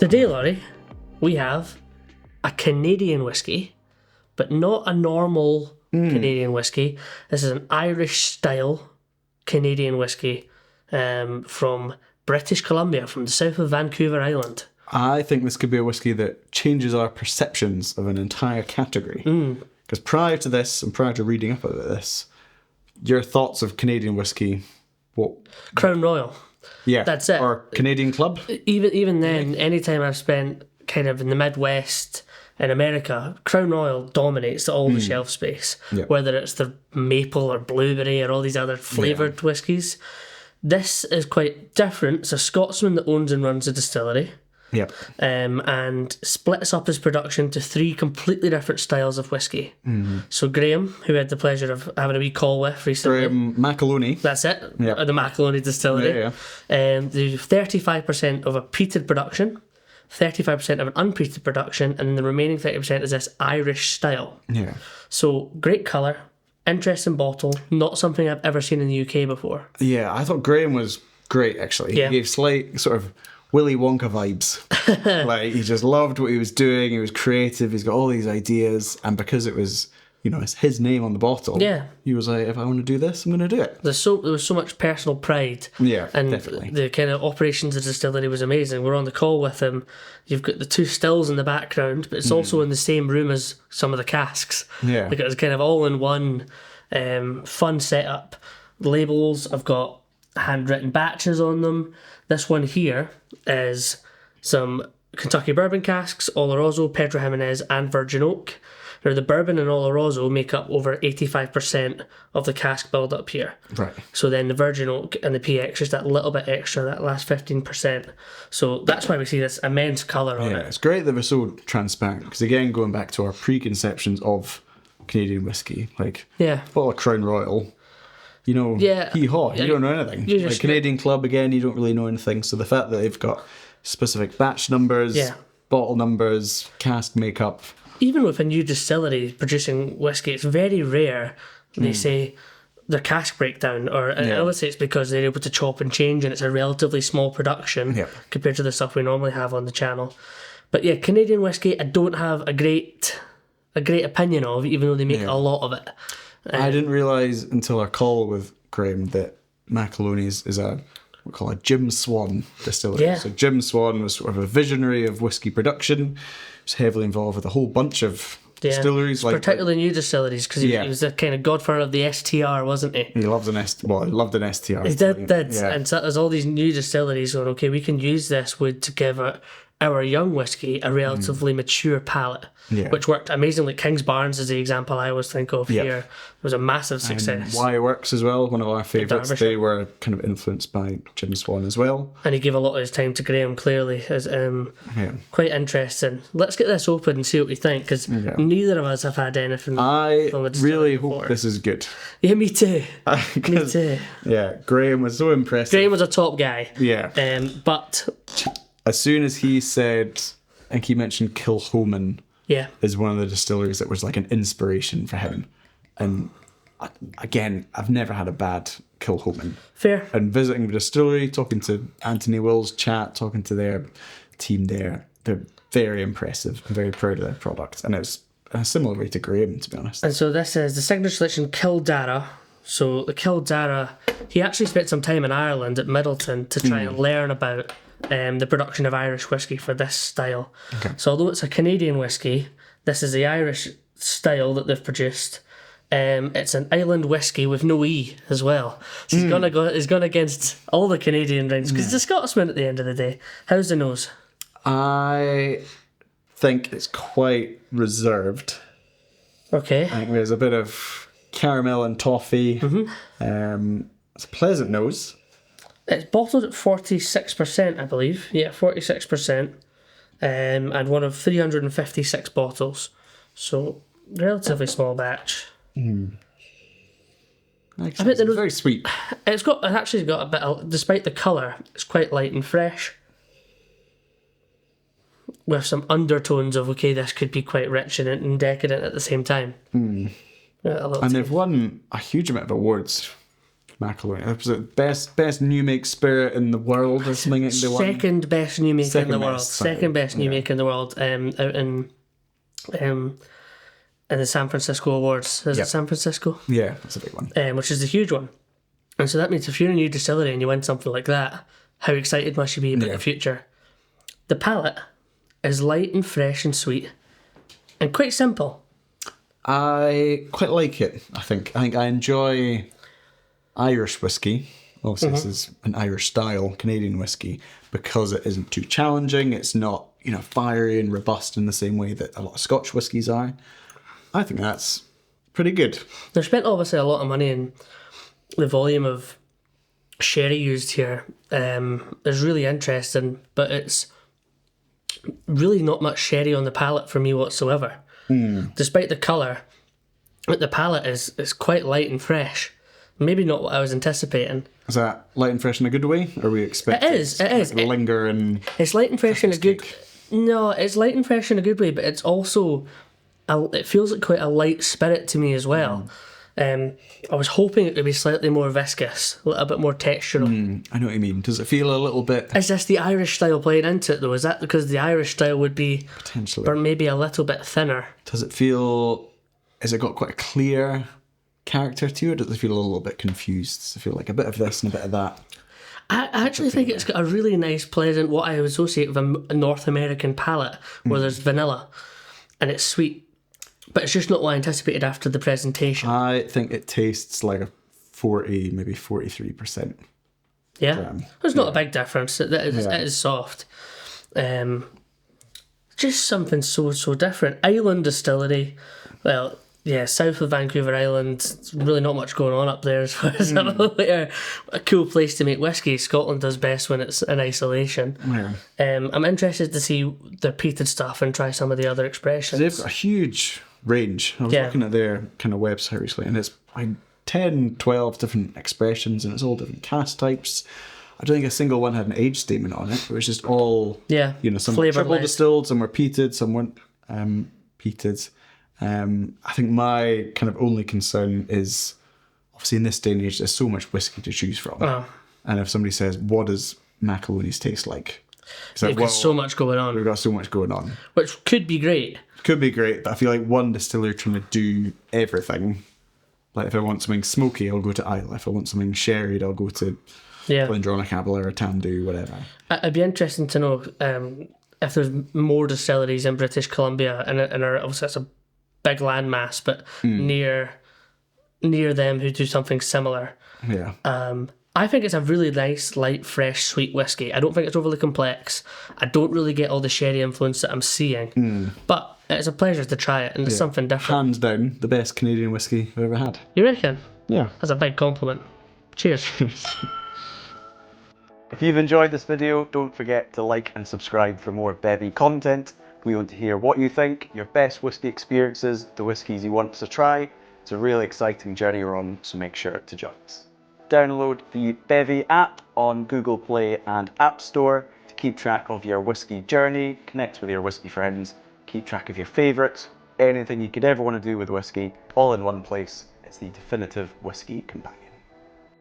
Today, Laurie, we have a Canadian whiskey, but not a normal Canadian whiskey. This is an Irish-style Canadian whiskey from British Columbia, from the south of Vancouver Island. I think this could be a whiskey that changes our perceptions of an entire category. Because prior to this, and prior to reading up about this, your thoughts of Canadian whiskey, what? Crown Royal. Yeah. That's it. Or Canadian Club. Even then, anytime I've spent kind of in the Midwest in America, Crown Royal dominates all the shelf space. Yeah. Whether it's the maple or blueberry or all these other flavoured whiskies. This is quite different. It's a Scotsman that owns and runs a distillery. Yep. And splits up his production to 3 completely different styles of whiskey. So Graeme, who I had the pleasure of having a wee call with recently. Graeme Macaloney. That's it. Yep. The Macaloney Distillery. Yeah. There's 35% of a peated production, 35% of an unpeated production, and then the remaining 30% is this Irish style. Yeah. So great colour, interesting bottle, not something I've ever seen in the UK before. Yeah, I thought Graeme was great, actually. Yeah. He gave slight sort of Willy Wonka vibes. Like, he just loved what he was doing. He was creative. He's got all these ideas. And because it was, it's his name on the bottle, he was like, if I want to do this, I'm going to do it. There was so much personal pride. Yeah, and definitely. The kind of operations of the distillery was amazing. We're on the call with him. You've got the 2 stills in the background, but it's also in the same room as some of the casks. Yeah. Like, it was kind of all in one fun setup. Labels, I've got handwritten batches on them. This one here is some Kentucky bourbon casks, Oloroso, Pedro Jimenez, and Virgin Oak. Now, the bourbon and Oloroso make up over 85% of the cask build up here. Right. So then the Virgin Oak and the PX, just that little bit extra, that last 15%. So that's why we see this immense colour on Yeah, it. it's great that we're so transparent. Because again, going back to our preconceptions of Canadian whiskey, like, Yeah. bottle of Crown Royal, Yeah. hee-haw, you don't know anything. You Like just- Canadian Club, again, you don't really know anything. So the fact that they've got specific batch numbers, bottle numbers, cask makeup. Even with a new distillery producing whiskey, it's very rare they say their cask breakdown, or I would say it's because they're able to chop and change and it's a relatively small production compared to the stuff we normally have on the channel. But yeah, Canadian whiskey, I don't have a great opinion of, even though they make a lot of it. I didn't realise until our call with Graeme that Macaloney's is a Jim Swan distillery. Yeah. So Jim Swan was sort of a visionary of whiskey production. He was heavily involved with a whole bunch of distilleries. Particularly new distilleries, because he was the kind of godfather of the STR, wasn't he? He loved an STR. He did. Yeah. And so there's all these new distilleries going, okay, we can use this wood to give our young whiskey a relatively mature palate, which worked amazingly. King's Barnes is the example I always think of here. It was a massive success. Why Works as well, one of our favourites. They were kind of influenced by Jim Swan as well. And he gave a lot of his time to Graeme, clearly. As quite interesting. Let's get this open and see what we think, because neither of us have had anything. I from a distillery really before. hope this is good. Yeah, me too. Me too. Yeah, Graeme was so impressive. Graeme was a top guy. Yeah. But as soon as he said, I think he mentioned Kilchoman is one of the distilleries that was like an inspiration for him. And again, I've never had a bad Kilchoman. Fair. And visiting the distillery, talking to Anthony Will's chat, talking to their team there, they're very impressive. I'm very proud of their product. And it's a similar way to Graeme, to be honest. And so this is the signature selection Kildara. So the Kildara, he actually spent some time in Ireland at Middleton to try and learn about the production of Irish whiskey for this style. Okay. So although it's a Canadian whiskey, this is the Irish style that they've produced. It's an island whiskey with no E as well. So he's gone against all the Canadian rounds because he's a Scotsman at the end of the day. How's the nose? I think it's quite reserved. Okay. I think there's a bit of caramel and toffee. It's a pleasant nose. It's bottled at 46%, I believe. Yeah, 46%. And one of 356 bottles. So, relatively small batch. It's very sweet. It's actually got a bit of, despite the colour, it's quite light and fresh. With some undertones of, okay, this could be quite rich and decadent at the same time. And they've won a huge amount of awards Macaloney. It was the best new make spirit in the world or something. Second best new make in the world. Second best new make in the world. Out in the San Francisco Awards. Is it San Francisco? Yeah, that's a big one. Which is the huge one. And so that means if you're a new distillery and you win something like that, how excited must you be about the future? The palate is light and fresh and sweet and quite simple. I quite like it, I think. I enjoy Irish whiskey. Obviously, this is an Irish style Canadian whiskey because it isn't too challenging. It's not, fiery and robust in the same way that a lot of Scotch whiskies are. I think that's pretty good. They've spent obviously a lot of money in the volume of sherry used here. Is really interesting, but it's really not much sherry on the palate for me whatsoever. Despite the colour, the palate is quite light and fresh. Maybe not what I was anticipating. Is that light and fresh in a good way? Or are we expecting it is. To linger and... It's light and fresh in a good... No, it's light and fresh in a good way, but it's also... It feels like quite a light spirit to me as well. I was hoping it would be slightly more viscous, a little bit more textural. I know what you mean. Does it feel a little bit... Is this the Irish style playing into it though? Is that because the Irish style would be... Potentially. Or maybe a little bit thinner? Does it feel... Has it got quite a clear character to it? Or does it feel a little bit confused? Does it feel like a bit of this and a bit of that? I actually think it's got a really nice, pleasant, what I would associate with a North American palate, where there's vanilla and it's sweet. But it's just not what I anticipated after the presentation. I think it tastes like a 40, maybe 43%. Yeah? There's not a big difference. It is soft. Just something so different. Island Distillery. Well, yeah, south of Vancouver Island. Really not much going on up there as far as I'm aware. A cool place to make whiskey. Scotland does best when it's in isolation. Yeah. I'm interested to see their peated stuff and try some of the other expressions. They've got a huge range. I was looking at their kind of website recently, and it's like 10, 12 different expressions, and it's all different cask types. I don't think a single one had an age statement on it. It was just all, some were triple distilled, some were peated, some weren't peated. I think my kind of only concern is, obviously in this day and age, there's so much whiskey to choose from. And if somebody says, what does Macaloney's taste like? They've got so much going on. We've got so much going on. Which could be great. Could be great, but I feel like one distiller trying to do everything. Like if I want something smoky, I'll go to Isle. If I want something sherried, I'll go to Glendronach, Abelard, or Tandu, whatever. It'd be interesting to know if there's more distilleries in British Columbia, and obviously it's a big landmass, but near them who do something similar. Yeah. I think it's a really nice, light, fresh, sweet whiskey. I don't think it's overly complex. I don't really get all the sherry influence that I'm seeing. But it's a pleasure to try it, and it's something different. Hands down, the best Canadian whiskey I've ever had. You reckon? Yeah. That's a big compliment. Cheers. If you've enjoyed this video, don't forget to like and subscribe for more Bevvy content. We want to hear what you think, your best whiskey experiences, the whiskies you want us to try. It's a really exciting journey we're on, so make sure to join us. Download the Bevvy app on Google Play and App Store to keep track of your whiskey journey, connect with your whiskey friends, keep track of your favourites, anything you could ever want to do with whiskey, all in one place. It's the definitive whiskey companion.